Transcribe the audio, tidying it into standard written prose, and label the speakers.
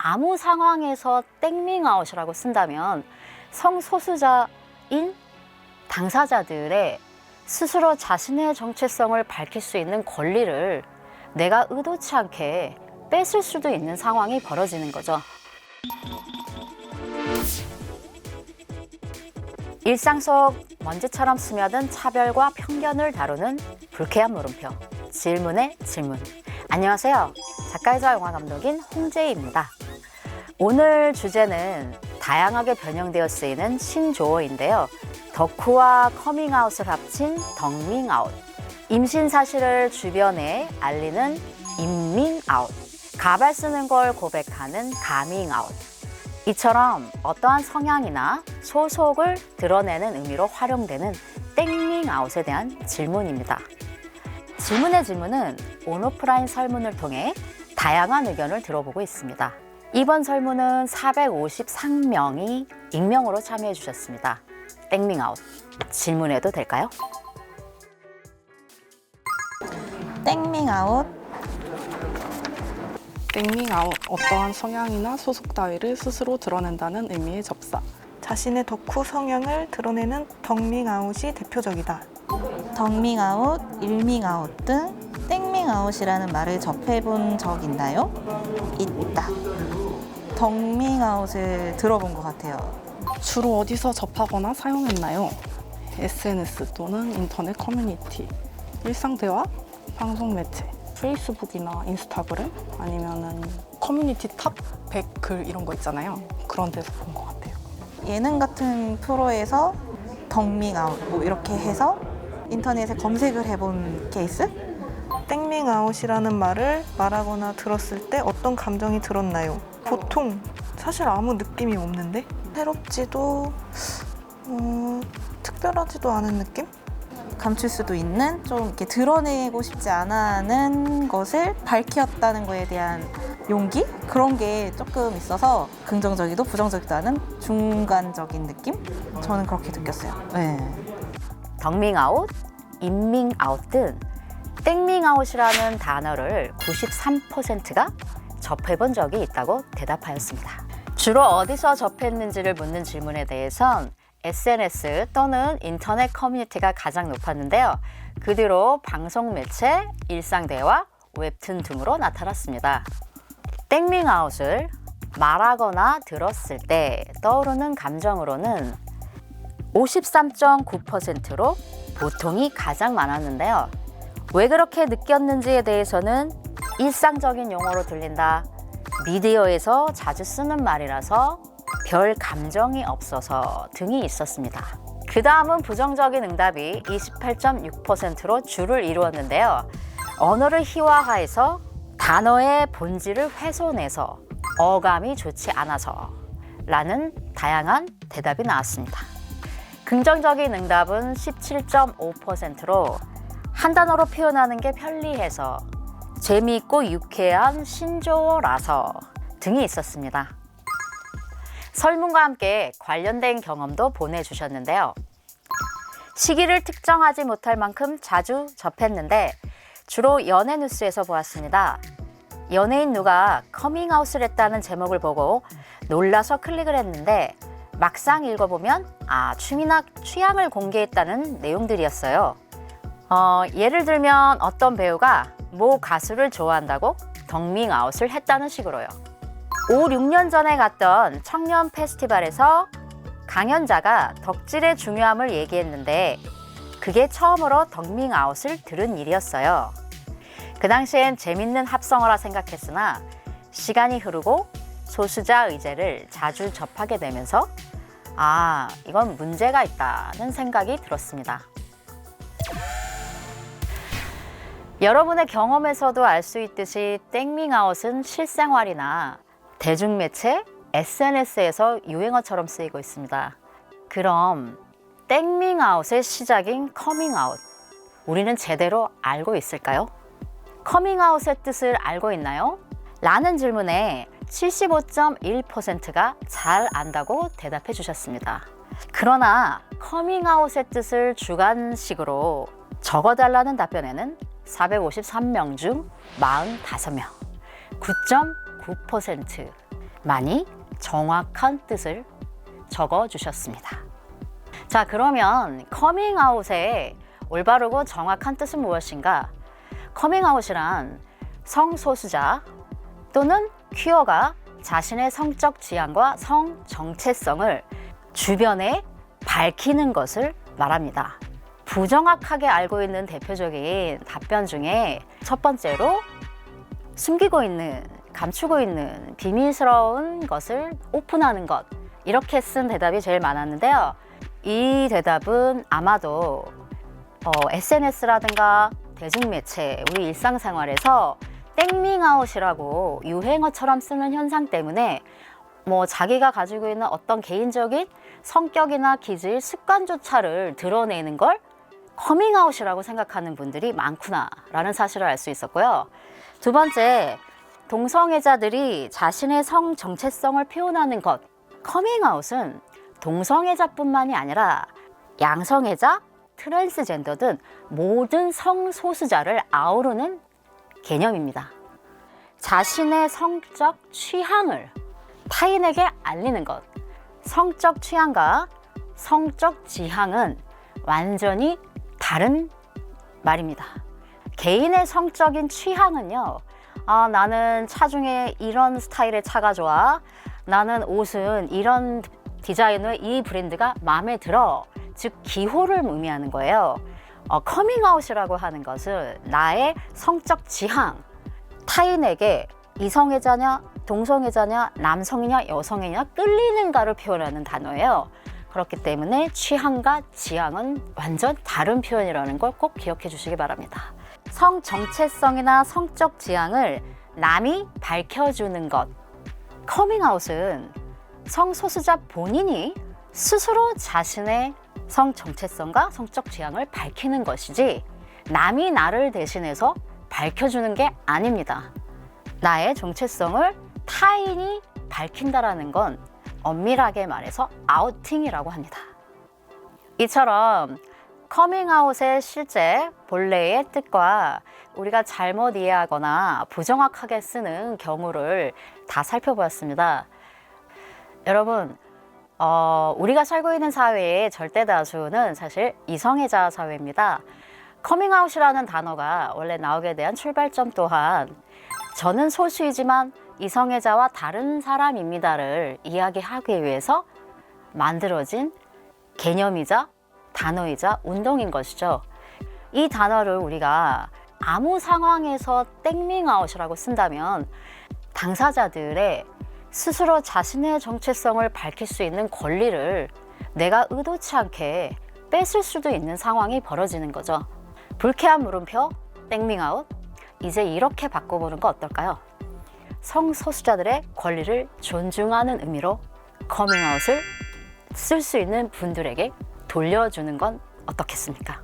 Speaker 1: 아무 상황에서 땡밍아웃이라고 쓴다면 성소수자인 당사자들의 스스로 자신의 정체성을 밝힐 수 있는 권리를 내가 의도치 않게 뺏을 수도 있는 상황이 벌어지는 거죠. 일상 속 먼지처럼 스며든 차별과 편견을 다루는 불쾌한 물음표, 질문의 질문. 안녕하세요. 작가이자 영화감독인 홍재희입니다. 오늘 주제는 다양하게 변형되어 쓰이는 신조어인데요. 덕후와 커밍아웃을 합친 덕밍아웃, 임신 사실을 주변에 알리는 임밍아웃, 가발 쓰는 걸 고백하는 가밍아웃. 이처럼 어떠한 성향이나 소속을 드러내는 의미로 활용되는 땡밍아웃에 대한 질문입니다. 질문의 질문은 온오프라인 설문을 통해 다양한 의견을 들어보고 있습니다. 이번 설문은 453명이 익명으로 참여해 주셨습니다. 땡밍아웃, 질문해도 될까요?
Speaker 2: 땡밍아웃.
Speaker 3: 땡밍아웃, 어떠한 성향이나 소속 따위를 스스로 드러낸다는 의미의 접사.
Speaker 4: 자신의 덕후 성향을 드러내는 덕밍아웃이 대표적이다.
Speaker 2: 덕밍아웃, 일밍아웃 등 땡밍아웃이라는 말을 접해본 적 있나요? 있다. 덕밍아웃을 들어본 것 같아요.
Speaker 3: 주로 어디서 접하거나 사용했나요? SNS 또는 인터넷 커뮤니티, 일상 대화, 방송 매체, 페이스북이나 인스타그램, 아니면은 커뮤니티 탑 100 글 이런 거 있잖아요. 그런 데서 본 것 같아요.
Speaker 2: 예능 같은 프로에서 덕밍아웃 뭐 이렇게 해서 인터넷에 검색을 해본 케이스?
Speaker 4: 땡밍아웃이라는 말을 말하거나 들었을 때 어떤 감정이 들었나요? 보통 사실 아무 느낌이 없는데 새롭지도 특별하지도 않은 느낌?
Speaker 2: 감출 수도 있는 좀 이렇게 드러내고 싶지 않은 것을 밝혔다는 거에 대한 용기? 그런 게 조금 있어서 긍정적이도 부정적이도 않은 중간적인 느낌? 저는 그렇게 느꼈어요. 네.
Speaker 1: 덕밍아웃, 임밍아웃 등 땡밍아웃이라는 단어를 93%가 접해본 적이 있다고 대답하였습니다. 주로 어디서 접했는지를 묻는 질문에 대해선 SNS 또는 인터넷 커뮤니티가 가장 높았는데요. 그 뒤로 방송 매체, 일상 대화, 웹툰 등으로 나타났습니다. 땡밍아웃을 말하거나 들었을 때 떠오르는 감정으로는 53.9%로 보통이 가장 많았는데요. 왜 그렇게 느꼈는지에 대해서는 일상적인 용어로 들린다, 미디어에서 자주 쓰는 말이라서 별 감정이 없어서 등이 있었습니다. 그 다음은 부정적인 응답이 28.6%로 주를 이루었는데요. 언어를 희화화해서 단어의 본질을 훼손해서 어감이 좋지 않아서 라는 다양한 대답이 나왔습니다. 긍정적인 응답은 17.5%로 한 단어로 표현하는 게 편리해서, 재미있고 유쾌한 신조어라서 등이 있었습니다. 설문과 함께 관련된 경험도 보내주셨는데요. 시기를 특정하지 못할 만큼 자주 접했는데 주로 연예 뉴스에서 보았습니다. 연예인 누가 커밍아웃을 했다는 제목을 보고 놀라서 클릭을 했는데 막상 읽어보면 취미나 취향을 공개했다는 내용들이었어요. 예를 들면 어떤 배우가 모 가수를 좋아한다고 덕밍아웃을 했다는 식으로요. 5, 6년 전에 갔던 청년 페스티벌에서 강연자가 덕질의 중요함을 얘기했는데 그게 처음으로 덕밍아웃을 들은 일이었어요. 그 당시엔 재밌는 합성어라 생각했으나 시간이 흐르고 소수자 의제를 자주 접하게 되면서 이건 문제가 있다는 생각이 들었습니다. 여러분의 경험에서도 알 수 있듯이 땡밍아웃은 실생활이나 대중매체, SNS에서 유행어처럼 쓰이고 있습니다. 그럼 땡밍아웃의 시작인 커밍아웃, 우리는 제대로 알고 있을까요? 커밍아웃의 뜻을 알고 있나요? 라는 질문에 75.1%가 잘 안다고 대답해 주셨습니다. 그러나 커밍아웃의 뜻을 주관식으로 적어달라는 답변에는 453명 중 45명, 9.9%, 많이 정확한 뜻을 적어 주셨습니다. 자, 그러면 커밍아웃의 올바르고 정확한 뜻은 무엇인가? 커밍아웃이란 성소수자 또는 퀴어가 자신의 성적 지향과 성 정체성을 주변에 밝히는 것을 말합니다. 부정확하게 알고 있는 대표적인 답변 중에 첫 번째로 숨기고 있는, 감추고 있는 비밀스러운 것을 오픈하는 것, 이렇게 쓴 대답이 제일 많았는데요. 이 대답은 아마도 SNS라든가 대중매체, 우리 일상생활에서 땡밍아웃이라고 유행어처럼 쓰는 현상 때문에 자기가 가지고 있는 어떤 개인적인 성격이나 기질, 습관조차를 드러내는 걸 커밍아웃이라고 생각하는 분들이 많구나라는 사실을 알 수 있었고요. 두 번째, 동성애자들이 자신의 성 정체성을 표현하는 것. 커밍아웃은 동성애자뿐만이 아니라 양성애자, 트랜스젠더 등 모든 성소수자를 아우르는 개념입니다. 자신의 성적 취향을 타인에게 알리는 것. 성적 취향과 성적 지향은 완전히 다른 말입니다. 개인의 성적인 취향은요, 나는 차 중에 이런 스타일의 차가 좋아. 나는 옷은 이런 디자인의 이 브랜드가 마음에 들어. 즉, 기호를 의미하는 거예요. 커밍아웃이라고 하는 것은 나의 성적 지향, 타인에게 이성애자냐, 동성애자냐, 남성이냐, 여성이냐 끌리는가를 표현하는 단어예요. 그렇기 때문에 취향과 지향은 완전 다른 표현이라는 걸 꼭 기억해 주시기 바랍니다. 성 정체성이나 성적 지향을 남이 밝혀주는 것. 커밍아웃은 성소수자 본인이 스스로 자신의 성 정체성과 성적 지향을 밝히는 것이지 남이 나를 대신해서 밝혀주는 게 아닙니다. 나의 정체성을 타인이 밝힌다라는 건 엄밀하게 말해서 아우팅이라고 합니다. 이처럼 커밍아웃의 실제 본래의 뜻과 우리가 잘못 이해하거나 부정확하게 쓰는 경우를 다 살펴보았습니다. 여러분, 우리가 살고 있는 사회의 절대 다수는 사실 이성애자 사회입니다. 커밍아웃이라는 단어가 원래 나오게 된 출발점 또한 저는 소수이지만 이성애자와 다른 사람입니다를 이야기하기 위해서 만들어진 개념이자 단어이자 운동인 것이죠. 이 단어를 우리가 아무 상황에서 땡밍아웃이라고 쓴다면 당사자들의 스스로 자신의 정체성을 밝힐 수 있는 권리를 내가 의도치 않게 뺏을 수도 있는 상황이 벌어지는 거죠. 불쾌한 물음표, 땡밍아웃. 이제 이렇게 바꿔보는 거 어떨까요? 성소수자들의 권리를 존중하는 의미로 커밍아웃을 쓸 수 있는 분들에게 돌려주는 건 어떻겠습니까?